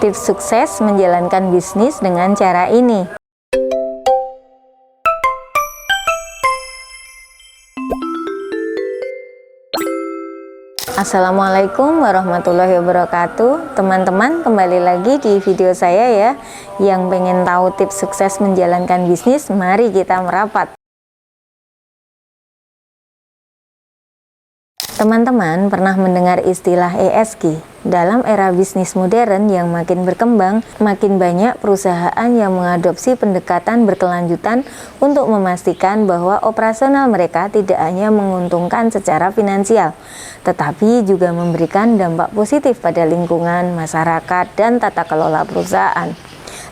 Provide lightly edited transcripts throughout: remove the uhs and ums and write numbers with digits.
Tips sukses menjalankan bisnis dengan cara ini. Assalamualaikum warahmatullahi wabarakatuh. Teman-teman, kembali lagi di video saya ya. Yang pengen tahu tips sukses menjalankan bisnis, mari kita merapat. Teman-teman pernah mendengar istilah ESG? Dalam era bisnis modern yang makin berkembang, makin banyak perusahaan yang mengadopsi pendekatan berkelanjutan untuk memastikan bahwa operasional mereka tidak hanya menguntungkan secara finansial, tetapi juga memberikan dampak positif pada lingkungan, masyarakat, dan tata kelola perusahaan.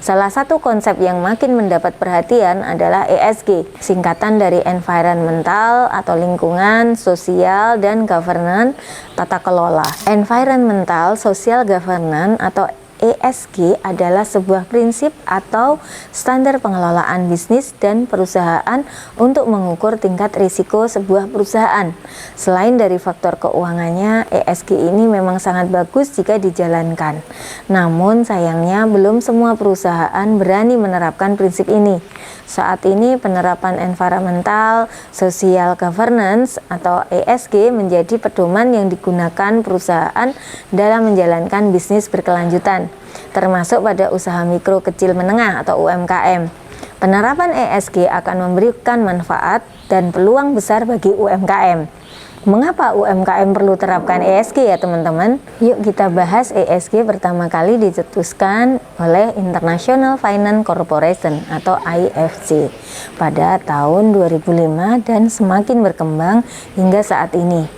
Salah satu konsep yang makin mendapat perhatian adalah ESG, singkatan dari environmental atau lingkungan, sosial, dan governance, tata kelola. Environmental Social Governance atau ESG adalah sebuah prinsip atau standar pengelolaan bisnis dan perusahaan untuk mengukur tingkat risiko sebuah perusahaan. Selain dari faktor keuangannya, ESG ini memang sangat bagus jika dijalankan. Namun sayangnya belum semua perusahaan berani menerapkan prinsip ini. Saat ini penerapan environmental social governance atau ESG menjadi pedoman yang digunakan perusahaan dalam menjalankan bisnis berkelanjutan, termasuk pada usaha mikro kecil menengah atau UMKM. Penerapan ESG akan memberikan manfaat dan peluang besar bagi UMKM. Mengapa UMKM perlu terapkan ESG ya teman-teman? Yuk kita bahas. ESG pertama kali dicetuskan oleh International Finance Corporation atau IFC pada tahun 2005 dan semakin berkembang hingga saat ini.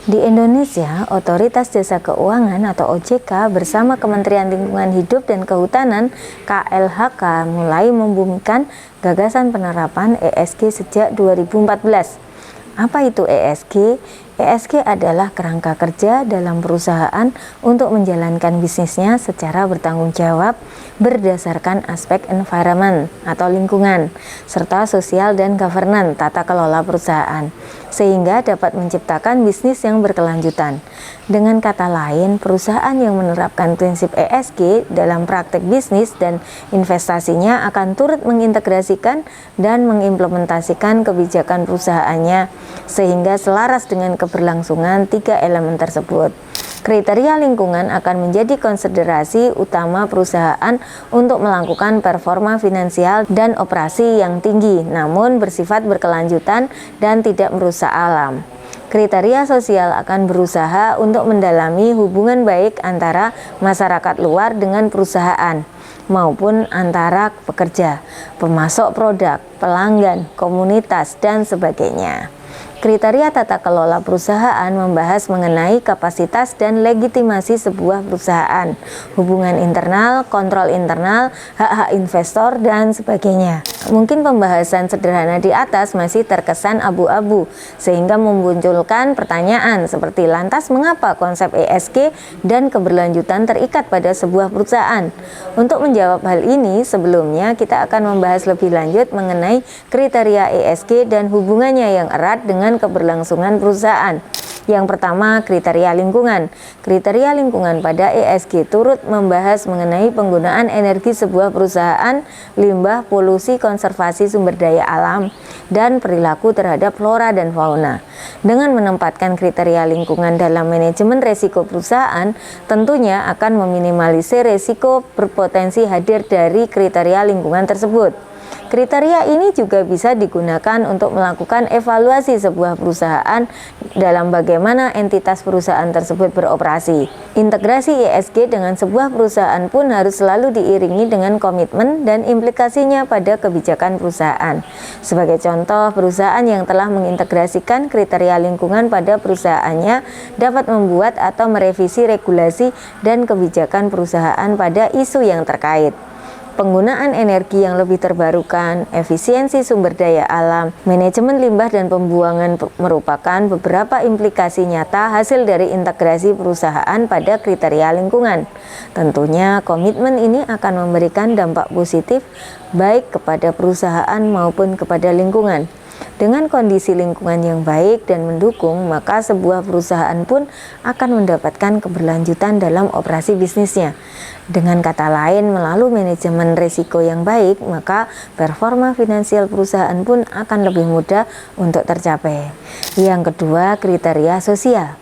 Di Indonesia, Otoritas Jasa Keuangan atau OJK bersama Kementerian Lingkungan Hidup dan Kehutanan KLHK mulai membumikan gagasan penerapan ESG sejak 2014. Apa itu ESG? ESG adalah kerangka kerja dalam perusahaan untuk menjalankan bisnisnya secara bertanggung jawab berdasarkan aspek environment atau lingkungan, serta sosial dan governance tata kelola perusahaan, sehingga dapat menciptakan bisnis yang berkelanjutan. Dengan kata lain, perusahaan yang menerapkan prinsip ESG dalam praktek bisnis dan investasinya akan turut mengintegrasikan dan mengimplementasikan kebijakan perusahaannya, sehingga selaras dengan keberlangsungan tiga elemen tersebut. Kriteria lingkungan akan menjadi konsiderasi utama perusahaan untuk melakukan performa finansial dan operasi yang tinggi, namun bersifat berkelanjutan dan tidak merusak alam. Kriteria sosial akan berusaha untuk mendalami hubungan baik antara masyarakat luar dengan perusahaan, maupun antara pekerja, pemasok produk, pelanggan, komunitas, dan sebagainya. Kriteria tata kelola perusahaan membahas mengenai kapasitas dan legitimasi sebuah perusahaan, hubungan internal, kontrol internal, hak-hak investor, dan sebagainya. Mungkin pembahasan sederhana di atas masih terkesan abu-abu, sehingga memunculkan pertanyaan seperti lantas mengapa konsep ESG dan keberlanjutan terikat pada sebuah perusahaan? Untuk menjawab hal ini, sebelumnya kita akan membahas lebih lanjut mengenai kriteria ESG dan hubungannya yang erat dengan keberlangsungan perusahaan. Yang pertama, kriteria lingkungan. Kriteria lingkungan pada ESG turut membahas mengenai penggunaan energi sebuah perusahaan, limbah, polusi, konservasi sumber daya alam, dan perilaku terhadap flora dan fauna. Dengan menempatkan kriteria lingkungan dalam manajemen resiko perusahaan, tentunya akan meminimalisir resiko berpotensi hadir dari kriteria lingkungan tersebut. Kriteria ini juga bisa digunakan untuk melakukan evaluasi sebuah perusahaan dalam bagaimana entitas perusahaan tersebut beroperasi. Integrasi ESG dengan sebuah perusahaan pun harus selalu diiringi dengan komitmen dan implikasinya pada kebijakan perusahaan. Sebagai contoh, perusahaan yang telah mengintegrasikan kriteria lingkungan pada perusahaannya dapat membuat atau merevisi regulasi dan kebijakan perusahaan pada isu yang terkait. Penggunaan energi yang lebih terbarukan, efisiensi sumber daya alam, manajemen limbah dan pembuangan merupakan beberapa implikasi nyata hasil dari integrasi perusahaan pada kriteria lingkungan. Tentunya komitmen ini akan memberikan dampak positif baik kepada perusahaan maupun kepada lingkungan. Dengan kondisi lingkungan yang baik dan mendukung, maka sebuah perusahaan pun akan mendapatkan keberlanjutan dalam operasi bisnisnya. Dengan kata lain, melalui manajemen risiko yang baik, maka performa finansial perusahaan pun akan lebih mudah untuk tercapai. Yang kedua, kriteria sosial.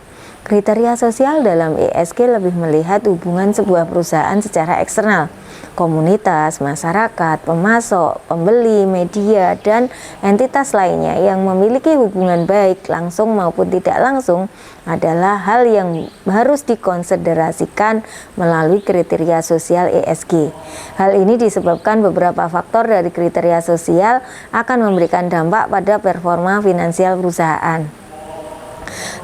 Kriteria sosial dalam ESG lebih melihat hubungan sebuah perusahaan secara eksternal. Komunitas, masyarakat, pemasok, pembeli, media, dan entitas lainnya yang memiliki hubungan baik langsung maupun tidak langsung adalah hal yang harus dikonsiderasikan melalui kriteria sosial ESG. Hal ini disebabkan beberapa faktor dari kriteria sosial akan memberikan dampak pada performa finansial perusahaan.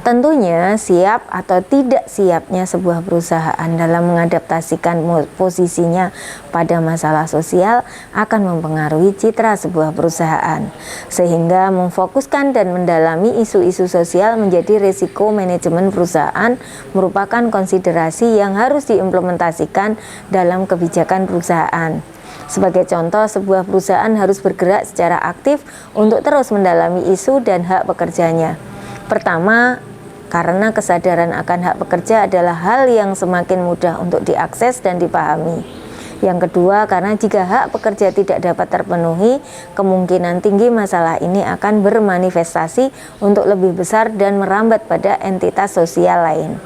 Tentunya siap atau tidak siapnya sebuah perusahaan dalam mengadaptasikan posisinya pada masalah sosial akan mempengaruhi citra sebuah perusahaan. Sehingga memfokuskan dan mendalami isu-isu sosial menjadi risiko manajemen perusahaan merupakan konsiderasi yang harus diimplementasikan dalam kebijakan perusahaan. Sebagai contoh, sebuah perusahaan harus bergerak secara aktif untuk terus mendalami isu dan hak pekerjanya. Pertama, karena kesadaran akan hak pekerja adalah hal yang semakin mudah untuk diakses dan dipahami. Yang kedua, karena jika hak pekerja tidak dapat terpenuhi, kemungkinan tinggi masalah ini akan bermanifestasi untuk lebih besar dan merambat pada entitas sosial lain.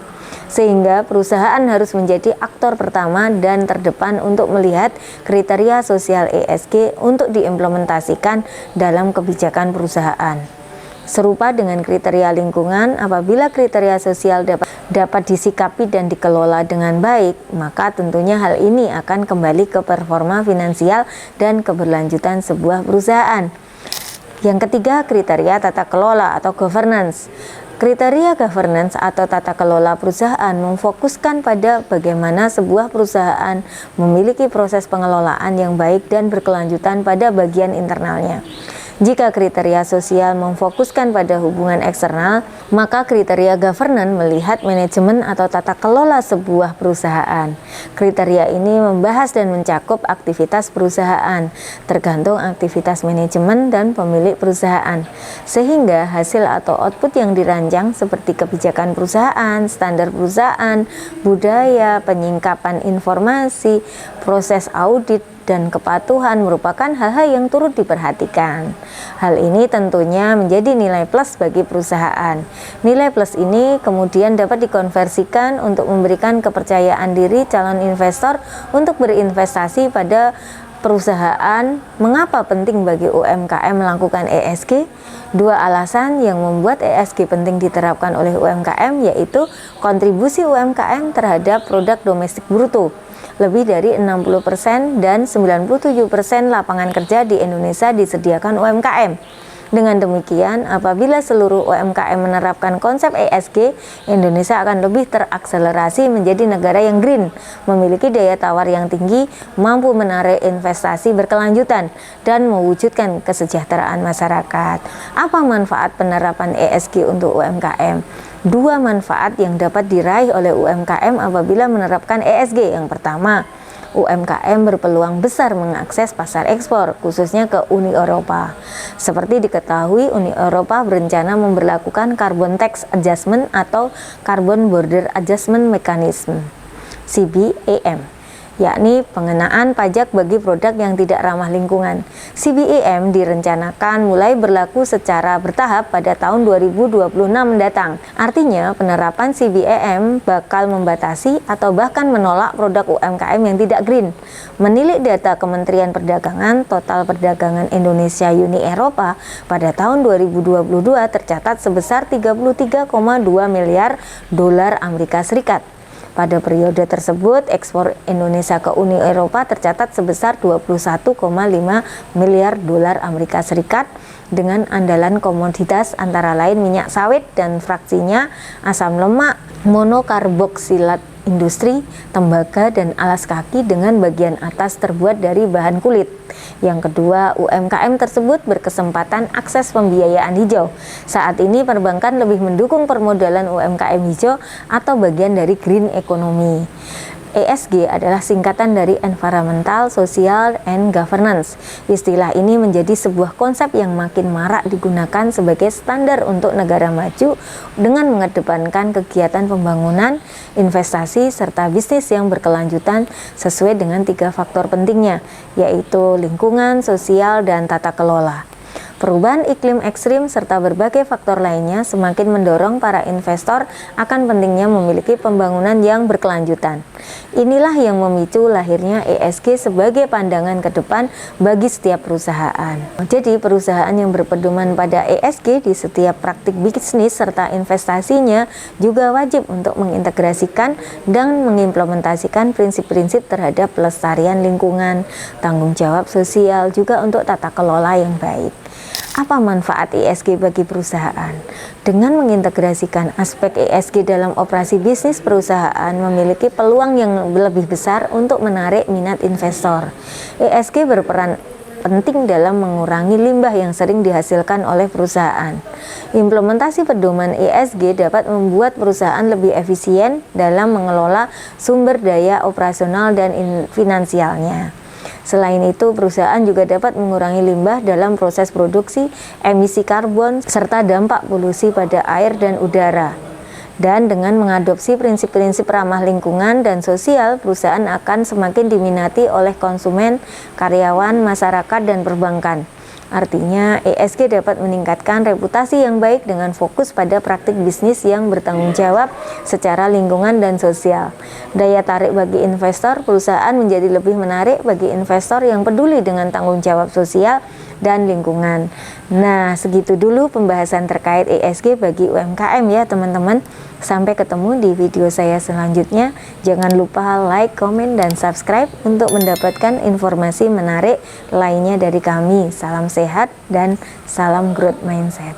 Sehingga perusahaan harus menjadi aktor pertama dan terdepan untuk melihat kriteria sosial ESG untuk diimplementasikan dalam kebijakan perusahaan. Serupa dengan kriteria lingkungan, apabila kriteria sosial dapat disikapi dan dikelola dengan baik, maka tentunya hal ini akan kembali ke performa finansial dan keberlanjutan sebuah perusahaan. Yang ketiga, kriteria tata kelola atau governance. Kriteria governance atau tata kelola perusahaan memfokuskan pada bagaimana sebuah perusahaan memiliki proses pengelolaan yang baik dan berkelanjutan pada bagian internalnya. Jika kriteria sosial memfokuskan pada hubungan eksternal, maka kriteria governance melihat manajemen atau tata kelola sebuah perusahaan. Kriteria ini membahas dan mencakup aktivitas perusahaan, tergantung aktivitas manajemen dan pemilik perusahaan. Sehingga hasil atau output yang dirancang seperti kebijakan perusahaan, standar perusahaan, budaya, penyingkapan informasi, proses audit, dan kepatuhan merupakan hal-hal yang turut diperhatikan. Hal ini tentunya menjadi nilai plus bagi perusahaan. Nilai plus ini kemudian dapat dikonversikan untuk memberikan kepercayaan diri calon investor untuk berinvestasi pada perusahaan. Mengapa penting bagi UMKM melakukan ESG? Dua alasan yang membuat ESG penting diterapkan oleh UMKM, yaitu kontribusi UMKM terhadap produk domestik bruto. Lebih dari 60% dan 97% lapangan kerja di Indonesia disediakan UMKM. Dengan demikian, apabila seluruh UMKM menerapkan konsep ESG, Indonesia akan lebih terakselerasi menjadi negara yang green, memiliki daya tawar yang tinggi, mampu menarik investasi berkelanjutan, dan mewujudkan kesejahteraan masyarakat. Apa manfaat penerapan ESG untuk UMKM? Dua manfaat yang dapat diraih oleh UMKM apabila menerapkan ESG. Yang pertama, UMKM berpeluang besar mengakses pasar ekspor, khususnya ke Uni Eropa. Seperti diketahui, Uni Eropa berencana memberlakukan Carbon Tax Adjustment atau Carbon Border Adjustment Mechanism, CBAM, yakni pengenaan pajak bagi produk yang tidak ramah lingkungan. CBAM direncanakan mulai berlaku secara bertahap pada tahun 2026 mendatang. Artinya, penerapan CBAM bakal membatasi atau bahkan menolak produk UMKM yang tidak green. Menilik data Kementerian Perdagangan, total perdagangan Indonesia Uni Eropa pada tahun 2022 tercatat sebesar 33,2 miliar dolar Amerika Serikat. Pada periode tersebut, ekspor Indonesia ke Uni Eropa tercatat sebesar 21,5 miliar dolar Amerika Serikat dengan andalan komoditas antara lain minyak sawit dan fraksinya, asam lemak, monokarboksilat industri, tembaga, dan alas kaki dengan bagian atas terbuat dari bahan kulit. Yang kedua, UMKM tersebut berkesempatan akses pembiayaan hijau. Saat ini perbankan lebih mendukung permodalan UMKM hijau atau bagian dari green economy. ESG adalah singkatan dari Environmental, Social, and Governance. Istilah ini menjadi sebuah konsep yang makin marak digunakan sebagai standar untuk negara maju dengan mengedepankan kegiatan pembangunan, investasi, serta bisnis yang berkelanjutan sesuai dengan 3 faktor pentingnya, yaitu lingkungan, sosial, dan tata kelola. Perubahan iklim ekstrim serta berbagai faktor lainnya semakin mendorong para investor akan pentingnya memiliki pembangunan yang berkelanjutan. Inilah yang memicu lahirnya ESG sebagai pandangan ke depan bagi setiap perusahaan. Jadi perusahaan yang berpedoman pada ESG di setiap praktik bisnis serta investasinya juga wajib untuk mengintegrasikan dan mengimplementasikan prinsip-prinsip terhadap pelestarian lingkungan, tanggung jawab sosial, juga untuk tata kelola yang baik. Apa manfaat ESG bagi perusahaan? Dengan mengintegrasikan aspek ESG dalam operasi bisnis, perusahaan memiliki peluang yang lebih besar untuk menarik minat investor. ESG berperan penting dalam mengurangi limbah yang sering dihasilkan oleh perusahaan. Implementasi pedoman ESG dapat membuat perusahaan lebih efisien dalam mengelola sumber daya operasional dan finansialnya. Selain itu, perusahaan juga dapat mengurangi limbah dalam proses produksi, emisi karbon, serta dampak polusi pada air dan udara. Dan dengan mengadopsi prinsip-prinsip ramah lingkungan dan sosial, perusahaan akan semakin diminati oleh konsumen, karyawan, masyarakat, dan perbankan. Artinya, ESG dapat meningkatkan reputasi yang baik dengan fokus pada praktik bisnis yang bertanggung jawab secara lingkungan dan sosial. Daya tarik bagi investor, perusahaan menjadi lebih menarik bagi investor yang peduli dengan tanggung jawab sosial dan lingkungan. Nah, segitu dulu pembahasan terkait ESG bagi UMKM ya teman-teman. Sampai ketemu di video saya selanjutnya. Jangan lupa like, komen, dan subscribe untuk mendapatkan informasi menarik lainnya dari kami. Salam sehat dan salam growth mindset.